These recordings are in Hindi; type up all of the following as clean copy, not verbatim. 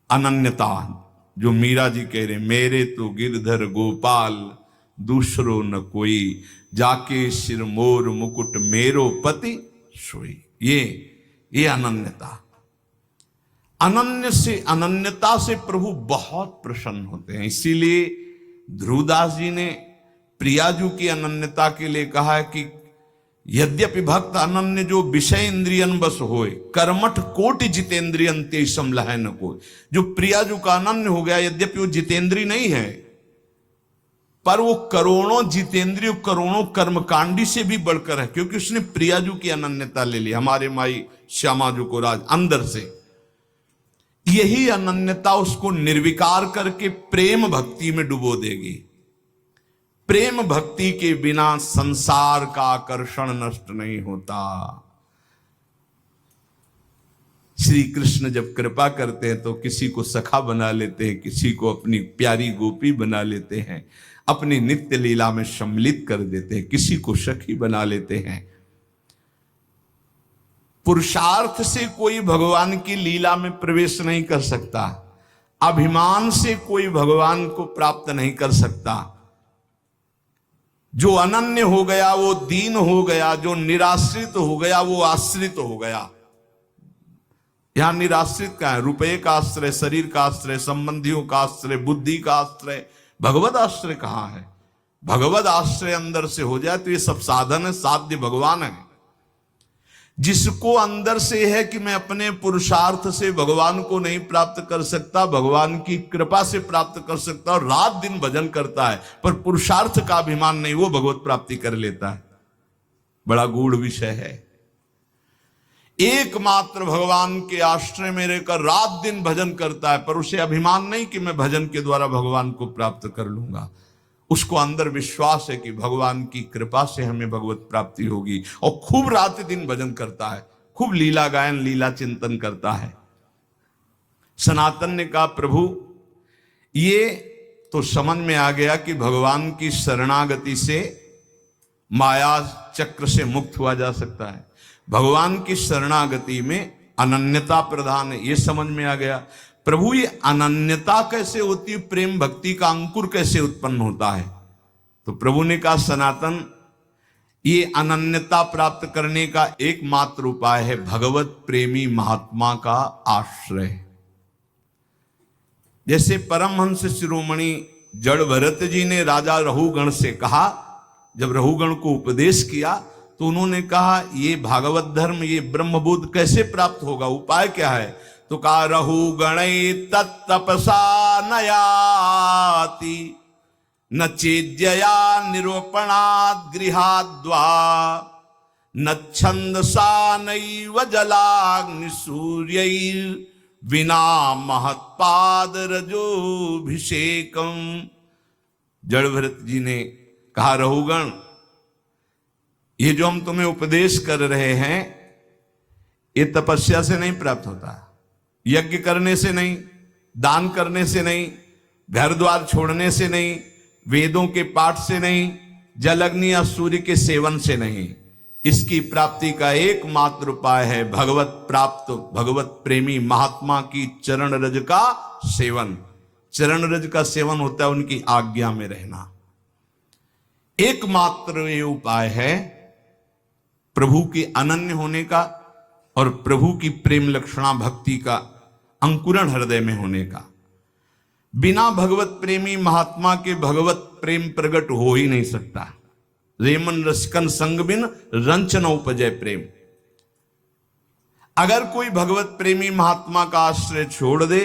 अनन्यता, जो मीरा जी कह रहे, मेरे तो गिरधर गोपाल दूसरो न कोई, जाके सिर मोर मुकुट मेरो पति सोई। ये अनन्यता, अनन्यता से प्रभु बहुत प्रसन्न होते हैं। इसीलिए ध्रुवदास जी ने प्रियाजू की अनन्यता के लिए कहा है कि यद्यपि भक्त अनन्य जो विषय इंद्रियन बस होए, कर्मठ कोटि जितेंद्रियन ते समलह न कोई। जो प्रियाजू का अनन्य हो गया, यद्यपि वो जितेंद्री नहीं है, पर वो करोड़ों जितेंद्रिय, करोड़ों कर्मकांडी से भी बढ़कर है, क्योंकि उसने प्रियाजू की अनन्यता ले ली, हमारे माई श्यामाजू को राज अंदर से। यही अनन्यता उसको निर्विकार करके प्रेम भक्ति में डुबो देगी। प्रेम भक्ति के बिना संसार का आकर्षण नष्ट नहीं होता। श्री कृष्ण जब कृपा करते हैं तो किसी को सखा बना लेते हैं, किसी को अपनी प्यारी गोपी बना लेते हैं, अपनी नित्य लीला में सम्मिलित कर देते हैं, किसी को सखी बना लेते हैं। पुरुषार्थ से कोई भगवान की लीला में प्रवेश नहीं कर सकता, अभिमान से कोई भगवान को प्राप्त नहीं कर सकता। जो अनन्य हो गया वो दीन हो गया, जो निराश्रित हो गया वो आश्रित हो गया। यहां निराश्रित का है, रुपये का आश्रय, शरीर का आश्रय, संबंधियों का आश्रय, बुद्धि का आश्रय, भगवत आश्रय कहां है? भगवत आश्रय अंदर से हो जाए तो ये सब साधन है, साध्य भगवान है। जिसको अंदर से है कि मैं अपने पुरुषार्थ से भगवान को नहीं प्राप्त कर सकता, भगवान की कृपा से प्राप्त कर सकता, और रात दिन भजन करता है, पर पुरुषार्थ का अभिमान नहीं, वो भगवत प्राप्ति कर लेता है। बड़ा गूढ़ विषय है। एकमात्र भगवान के आश्रय में रहकर रात दिन भजन करता है, पर उसे अभिमान नहीं कि मैं भजन के द्वारा भगवान को प्राप्त कर लूंगा। उसको अंदर विश्वास है कि भगवान की कृपा से हमें भगवत प्राप्ति होगी, और खूब रात दिन भजन करता है, खूब लीला गायन, लीला चिंतन करता है। सनातन ने कहा, प्रभु ये तो समझ में आ गया कि भगवान की शरणागति से माया चक्र से मुक्त हुआ जा सकता है, भगवान की शरणागति में अनन्यता प्रधान है, ये समझ में आ गया। प्रभु ये अनन्यता कैसे होती है, प्रेम भक्ति का अंकुर कैसे उत्पन्न होता है? तो प्रभु ने कहा, सनातन ये अनन्यता प्राप्त करने का एकमात्र उपाय है भगवत प्रेमी महात्मा का आश्रय। जैसे परमहंस शिरोमणि जड़ भरत जी ने राजा रहुगण से कहा, जब रहुगण को उपदेश किया तो उन्होंने कहा, ये भागवत धर्म, ये ब्रह्मबोध कैसे प्राप्त होगा, उपाय क्या है? तो कहा, रहुगणै तत्तपसा नयाति न चेद्यया निरूपणात् गृहाद्वा न छंदसा नैव जलाग्नि सूर्यैर् विना महत्पाद रजोभिषेकम। जड़ भरत जी ने कहा, रहुगण ये जो हम तुम्हें उपदेश कर रहे हैं ये तपस्या से नहीं प्राप्त होता, यज्ञ करने से नहीं, दान करने से नहीं, घर द्वार छोड़ने से नहीं, वेदों के पाठ से नहीं, जल अग्नि या सूर्य के सेवन से नहीं। इसकी प्राप्ति का एकमात्र उपाय है भगवत प्राप्त, भगवत प्रेमी महात्मा की चरण रज का सेवन। चरण रज का सेवन होता है उनकी आज्ञा में रहना। एकमात्र ये उपाय है प्रभु के अनन्य होने का और प्रभु की प्रेम लक्षणा भक्ति का अंकुरण हृदय में होने का। बिना भगवत प्रेमी महात्मा के भगवत प्रेम प्रकट हो ही नहीं सकता। रेमन रसिकन संग बिन रंच न उपजय प्रेम। अगर कोई भगवत प्रेमी महात्मा का आश्रय छोड़ दे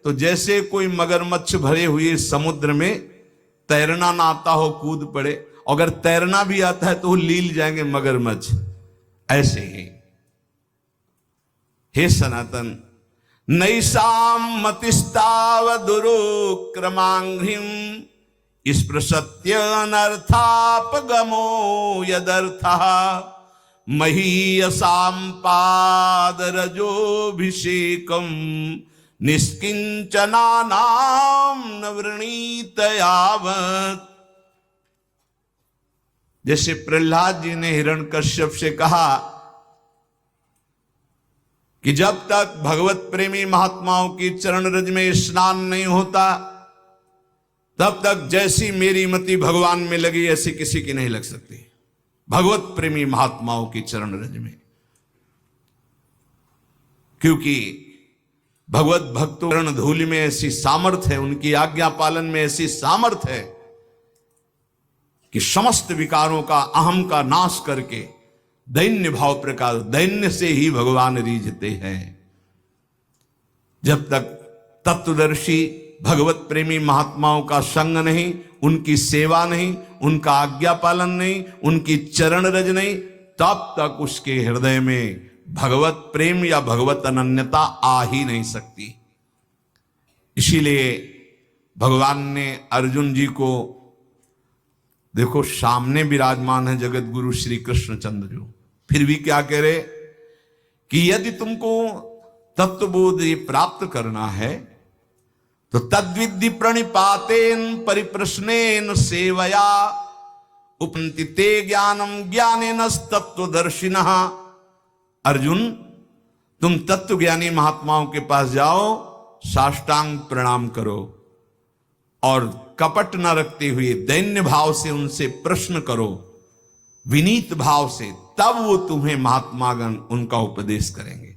तो जैसे कोई मगरमच्छ भरे हुए समुद्र में तैरना ना आता हो कूद पड़े, अगर तैरना भी आता है तो वो लील जाएंगे मगरमच्छ। ऐसे ही हे सनातन, नैषाम मतिस्ताव दुरुक्रमांघ्रिम स्पृशत्य अनर्थापगमो यदर्थः महीयसाम पादरजोभिषेकम निष्किंचनानाम न वृणीत यावत्। जैसे प्रहलाद जी ने हिरण्यकश्यप से कहा कि जब तक भगवत प्रेमी महात्माओं की चरण रज में स्नान नहीं होता, तब तक जैसी मेरी मति भगवान में लगी ऐसी किसी की नहीं लग सकती। भगवत प्रेमी महात्माओं की चरण रज में, क्योंकि भगवत भक्तों चरण धूलि में ऐसी सामर्थ है, उनकी आज्ञा पालन में ऐसी सामर्थ है कि समस्त विकारों का, अहम का नाश करके दैन्य भाव प्रकार, दैन्य से ही भगवान रीझते हैं। जब तक तत्वदर्शी भगवत प्रेमी महात्माओं का संग नहीं, उनकी सेवा नहीं, उनका आज्ञा पालन नहीं, उनकी चरण रज नहीं, तब तक उसके हृदय में भगवत प्रेम या भगवत अनन्यता आ ही नहीं सकती। इसीलिए भगवान ने अर्जुन जी को, देखो सामने विराजमान है जगत गुरु श्री कृष्णचंद्र जो, फिर भी क्या कह रहे कि यदि तुमको तत्वबोध प्राप्त करना है तो तद्विद्धि प्रणिपातेन परिप्रश्नेन सेवया उपन्ति ते ज्ञानम ज्ञानेन तत्वदर्शिनः। अर्जुन, तुम तत्वज्ञानी महात्माओं के पास जाओ, साष्टांग प्रणाम करो और कपट न रखते हुए दैन्य भाव से उनसे प्रश्न करो, विनीत भाव से, तब वो तुम्हें महात्मागण उनका उपदेश करेंगे।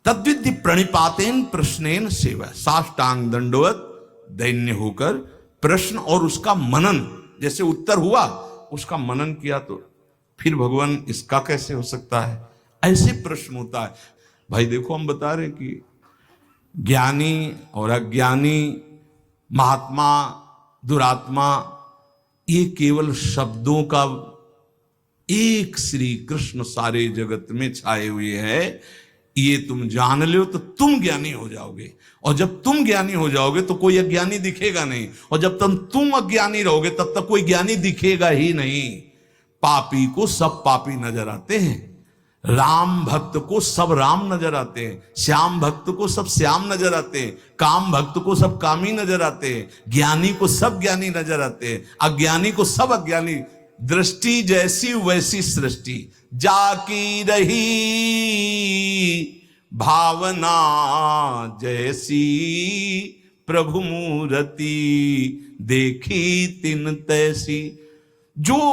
तद्विद्धि प्रणिपातेन प्रश्नेन सेवा, साष्टांग दंडवत दैन्य होकर प्रश्न और उसका मनन, जैसे उत्तर हुआ उसका मनन किया तो फिर भगवान इसका कैसे हो सकता है, ऐसे प्रश्न होता है। भाई देखो, हम बता रहे कि ज्ञानी और अज्ञानी, महात्मा दुरात्मा, ये केवल शब्दों का एक श्री कृष्ण सारे जगत में छाए हुए है। ये तुम जान लो तो तुम ज्ञानी हो जाओगे, और जब तुम ज्ञानी हो जाओगे तो कोई अज्ञानी दिखेगा नहीं, और जब तक तुम अज्ञानी रहोगे तब तक कोई ज्ञानी दिखेगा ही नहीं। पापी को सब पापी नजर आते हैं, राम भक्त को सब राम नजर आते हैं, श्याम भक्त को सब श्याम नजर आते हैं, काम भक्त को सब कामी नजर आते हैं, ज्ञानी को सब ज्ञानी नजर आते हैं, अज्ञानी को सब अज्ञानी। दृष्टि जैसी वैसी सृष्टि, जाकी रही भावना जैसी, प्रभु मूर्ति देखी तिन तैसी। जो